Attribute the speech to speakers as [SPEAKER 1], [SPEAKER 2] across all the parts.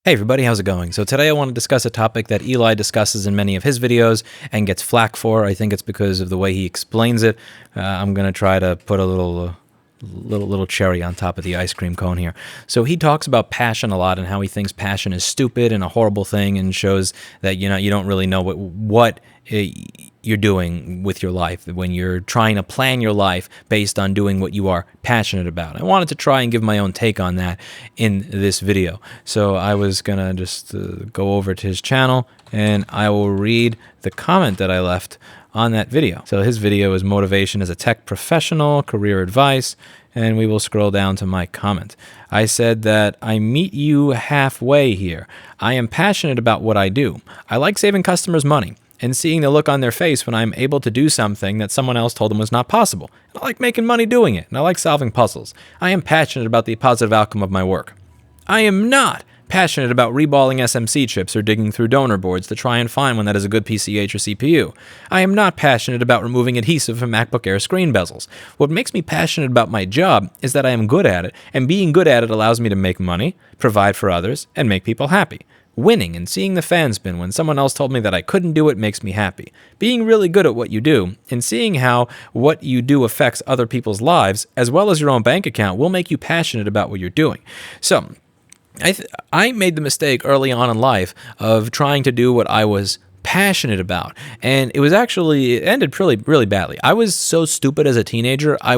[SPEAKER 1] Hey everybody, how's it going? So today I want to discuss a topic that Eli discusses in many of his videos and gets flack for. I think it's because of the way he explains it. I'm going to try to put a little cherry on top of the ice cream cone here. So he talks about passion a lot and how he thinks passion is stupid and a horrible thing, and shows that you don't really know what you're doing with your life when you're trying to plan your life based on doing what you are passionate about. I wanted to try and give my own take on that in this video. So I was gonna just go over to his channel and I will read the comment that I left on that video. So his video is motivation as a tech professional, career advice, and we will scroll down to my comment. I said that I meet you halfway here. I am passionate about what I do. I like saving customers money and seeing the look on their face when I'm able to do something that someone else told them was not possible. I like making money doing it, and I like solving puzzles. I am passionate about the positive outcome of my work. I am not passionate about reballing SMC chips or digging through donor boards to try and find one that is a good PCH or CPU. I am not passionate about removing adhesive from MacBook Air screen bezels. What makes me passionate about my job is that I am good at it, and being good at it allows me to make money, provide for others, and make people happy. Winning and seeing the fan spin when someone else told me that I couldn't do it makes me happy. Being really good at what you do and seeing how what you do affects other people's lives, as well as your own bank account, will make you passionate about what you're doing. So, I made the mistake early on in life of trying to do what I was passionate about, and it ended really badly. I was so stupid as a teenager. I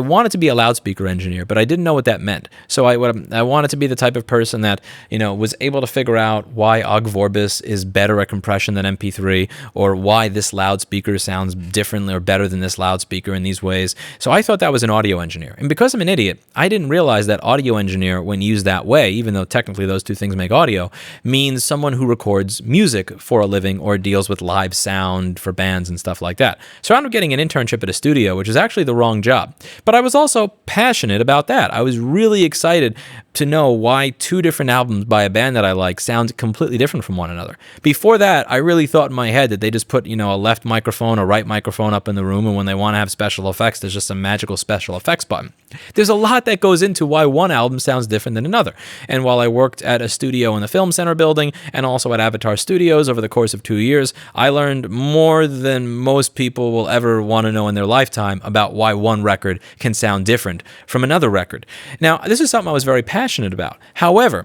[SPEAKER 1] wanted to be a loudspeaker engineer, but I didn't know what that meant. So I wanted to be the type of person that was able to figure out why Ogg Vorbis is better at compression than MP3, or why this loudspeaker sounds differently or better than this loudspeaker in these ways. So I thought that was an audio engineer, and because I'm an idiot, I didn't realize that audio engineer, when used that way, even though technically those two things make audio, means someone who records music for a living or deals with live sound for bands and stuff like that. So I ended up getting an internship at a studio, which is actually the wrong job. But I was also passionate about that. I was really excited to know why two different albums by a band that I like sound completely different from one another. Before that, I really thought in my head that they just put, a left microphone or right microphone up in the room, and when they want to have special effects, there's just a magical special effects button. There's a lot that goes into why one album sounds different than another. And while I worked at a studio in the Film Center building and also at Avatar Studios over the course of 2 years, I learned more than most people will ever want to know in their lifetime about why one record can sound different from another record. Now, this is something I was very passionate about. However,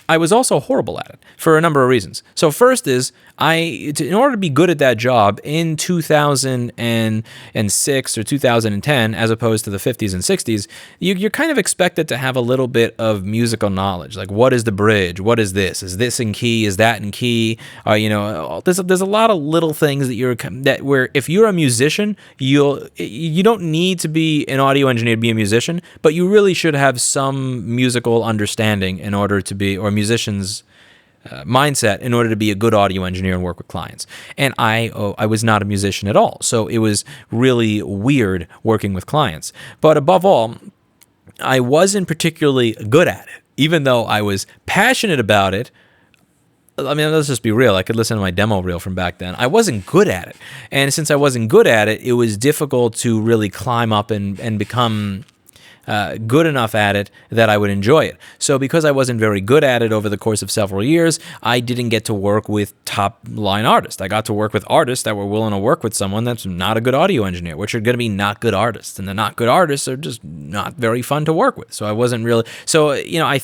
[SPEAKER 1] I was also horrible at it for a number of reasons. So first is, in order to be good at that job in 2006 or 2010, as opposed to the 50s and 60s, you're kind of expected to have a little bit of musical knowledge. Like, what is the bridge? What is this? Is this in key? Is that in key? There's a lot of little things where if you're a musician, you don't need to be an audio engineer to be a musician, but you really should have some musical understanding in order to be, or musician's mindset in order to be a good audio engineer and work with clients. And I was not a musician at all, so it was really weird working with clients. But above all, I wasn't particularly good at it, even though I was passionate about it. I mean, let's just be real. I could listen to my demo reel from back then. I wasn't good at it. And since I wasn't good at it, it was difficult to really climb up and become good enough at it that I would enjoy it. So because I wasn't very good at it over the course of several years, I didn't get to work with top-line artists. I got to work with artists that were willing to work with someone that's not a good audio engineer, which are going to be not good artists. And the not good artists are just not very fun to work with. So I wasn't really... So, I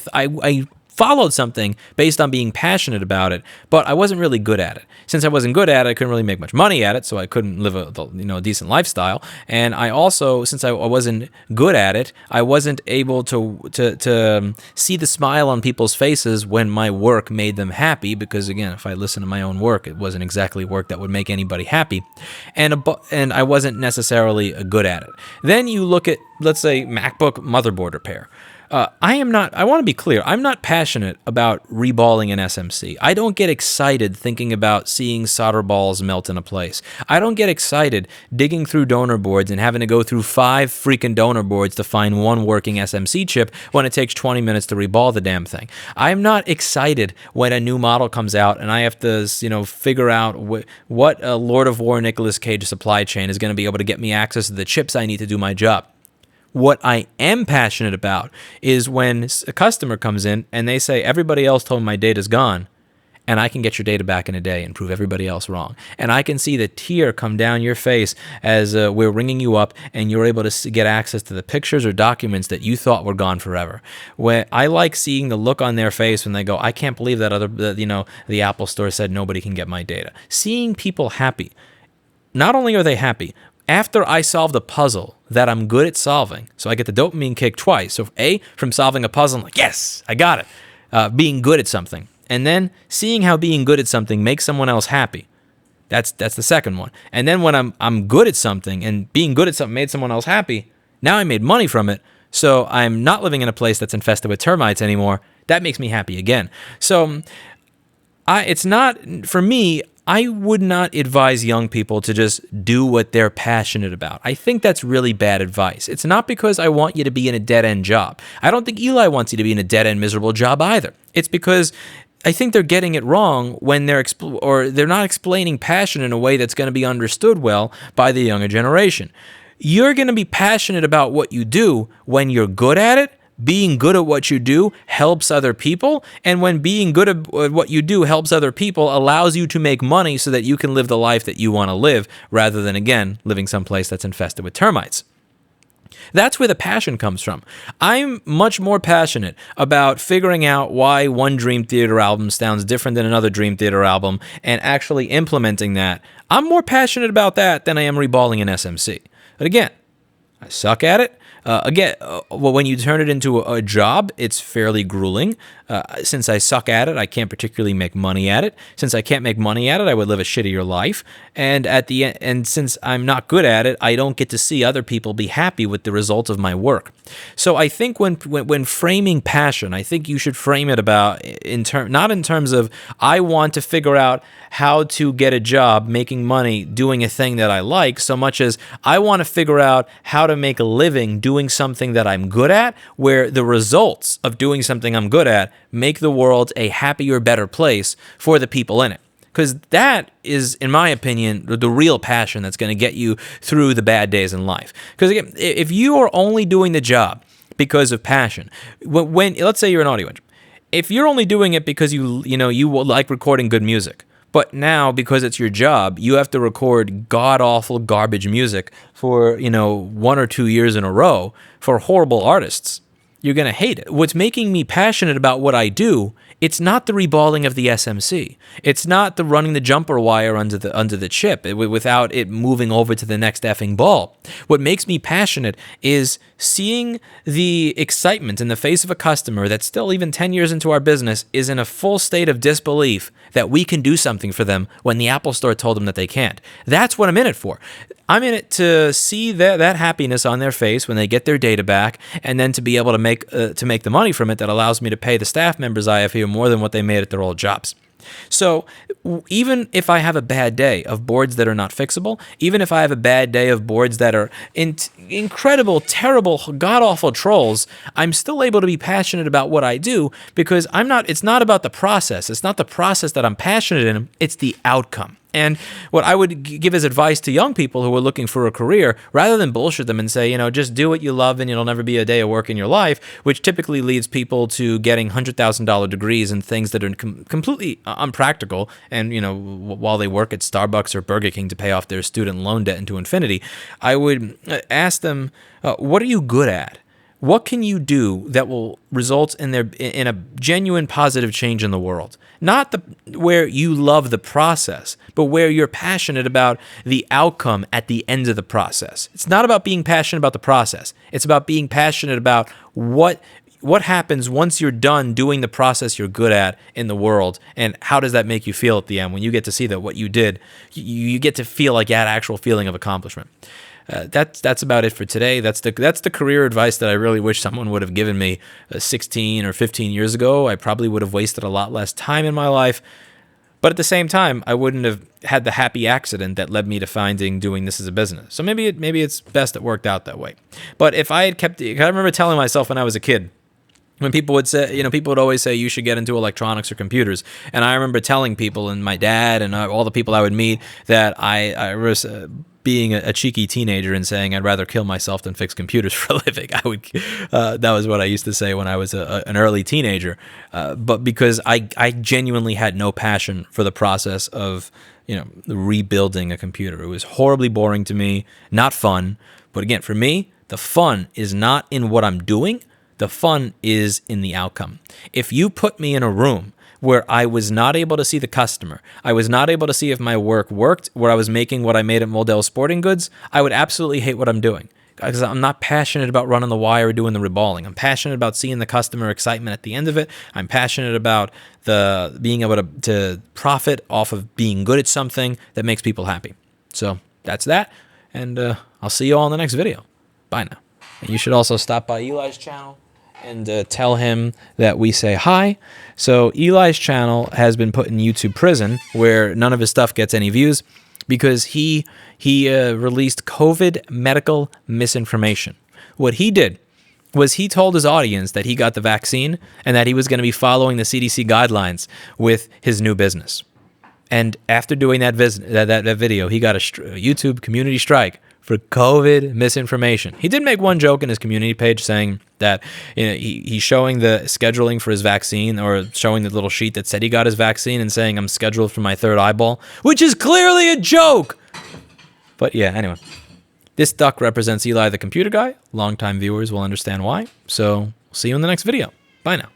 [SPEAKER 1] followed something based on being passionate about it, but I wasn't really good at it. Since I wasn't good at it, I couldn't really make much money at it, so I couldn't live a decent lifestyle. And I also, since I wasn't good at it, I wasn't able to see the smile on people's faces when my work made them happy, because again, if I listened to my own work, it wasn't exactly work that would make anybody happy. And I wasn't necessarily good at it. Then you look at, let's say, MacBook motherboard repair. I want to be clear, I'm not passionate about reballing an SMC. I don't get excited thinking about seeing solder balls melt into place. I don't get excited digging through donor boards and having to go through 5 freaking donor boards to find one working SMC chip when it takes 20 minutes to reball the damn thing. I'm not excited when a new model comes out and I have to, figure out what a Lord of War Nicolas Cage supply chain is going to be able to get me access to the chips I need to do my job. What I am passionate about is when a customer comes in and they say, everybody else told me my data's gone, and I can get your data back in a day and prove everybody else wrong. And I can see the tear come down your face as we're ringing you up and you're able to get access to the pictures or documents that you thought were gone forever. When I like seeing the look on their face when they go, I can't believe that the Apple Store said nobody can get my data. Seeing people happy. Not only are they happy, after I solve the puzzle that I'm good at solving, so I get the dopamine kick twice. So A, from solving a puzzle, I'm like, yes, I got it. Being good at something. And then seeing how being good at something makes someone else happy. That's the second one. And then when I'm good at something and being good at something made someone else happy, now I made money from it. So I'm not living in a place that's infested with termites anymore. That makes me happy again. So it's not, for me, I would not advise young people to just do what they're passionate about. I think that's really bad advice. It's not because I want you to be in a dead-end job. I don't think Eli wants you to be in a dead-end, miserable job either. It's because I think they're getting it wrong when they're not explaining passion in a way that's going to be understood well by the younger generation. You're going to be passionate about what you do when you're good at it. Being good at what you do helps other people, and when being good at what you do helps other people, allows you to make money so that you can live the life that you want to live, rather than, again, living someplace that's infested with termites. That's where the passion comes from. I'm much more passionate about figuring out why one Dream Theater album sounds different than another Dream Theater album and actually implementing that. I'm more passionate about that than I am reballing an SMC. But again, I suck at it. When you turn it into a job, it's fairly grueling. Since I suck at it, I can't particularly make money at it. Since I can't make money at it, I would live a shittier life. And since I'm not good at it, I don't get to see other people be happy with the result of my work. So I think when framing passion, I think you should frame it not in terms of I want to figure out how to get a job making money doing a thing that I like, so much as I want to figure out how to make a living doing something that I'm good at, where the results of doing something I'm good at make the world a happier, better place for the people in it. Because that is, in my opinion, the real passion that's going to get you through the bad days in life. Because again, if you are only doing the job because of passion, when let's say you're an audio engineer, if you're only doing it because you like recording good music, but now because it's your job, you have to record god-awful garbage music for 1 or 2 years in a row for horrible artists, you're going to hate it. What's making me passionate about what I do, it's not the reballing of the SMC. It's not the running the jumper wire under the chip without it moving over to the next effing ball. What makes me passionate is seeing the excitement in the face of a customer that still, even 10 years into our business, is in a full state of disbelief that we can do something for them when the Apple Store told them that they can't. That's what I'm in it for. I'm in it to see that happiness on their face when they get their data back, and then to be able to make the money from it that allows me to pay the staff members I have here more than what they made at their old jobs. So even if I have a bad day of boards that are not fixable, even if I have a bad day of boards that are incredible, terrible, god-awful trolls, I'm still able to be passionate about what I do, because it's not about the process. It's not the process that I'm passionate in, it's the outcome. And what I would give as advice to young people who are looking for a career, rather than bullshit them and say, just do what you love and it'll never be a day of work in your life, which typically leads people to getting $100,000 degrees in things that are completely unpractical, and while they work at Starbucks or Burger King to pay off their student loan debt into infinity, I would ask them, what are you good at? What can you do that will result in a genuine positive change in the world? Not where you love the process, but where you're passionate about the outcome at the end of the process. It's not about being passionate about the process. It's about being passionate about what happens once you're done doing the process you're good at in the world, and how does that make you feel at the end when you get to see that what you did, you get to feel like you had actual feeling of accomplishment. That's about it for today. That's the career advice that I really wish someone would have given me 16 or 15 years ago. I probably would have wasted a lot less time in my life, but at the same time, I wouldn't have had the happy accident that led me to doing this as a business. So maybe it's best it worked out that way. But if I had I remember telling myself when I was a kid, when people would say, people would always say you should get into electronics or computers. And I remember telling people, and my dad and all the people I would meet, that I was being a cheeky teenager and saying I'd rather kill myself than fix computers for a living. That was what I used to say when I was an early teenager. But because I genuinely had no passion for the process of, rebuilding a computer. It was horribly boring to me, not fun. But again, for me, the fun is not in what I'm doing. The fun is in the outcome. If you put me in a room where I was not able to see the customer, I was not able to see if my work worked, where I was making what I made at Modell Sporting Goods, I would absolutely hate what I'm doing. Because I'm not passionate about running the wire or doing the reballing. I'm passionate about seeing the customer excitement at the end of it. I'm passionate about the being able to profit off of being good at something that makes people happy. So that's that, and I'll see you all in the next video. Bye now. And you should also stop by Eli's channel and tell him that we say hi. So Eli's channel has been put in YouTube prison where none of his stuff gets any views because he released COVID medical misinformation. What he did was he told his audience that he got the vaccine and that he was going to be following the CDC guidelines with his new business. And after doing that video, he got a YouTube community strike for COVID misinformation. He did make one joke in his community page saying that he's showing the scheduling for his vaccine, or showing the little sheet that said he got his vaccine and saying I'm scheduled for my third eyeball, which is clearly a joke. But yeah, anyway, this duck represents Eli the computer guy. Longtime viewers will understand why. So see you in the next video. Bye now.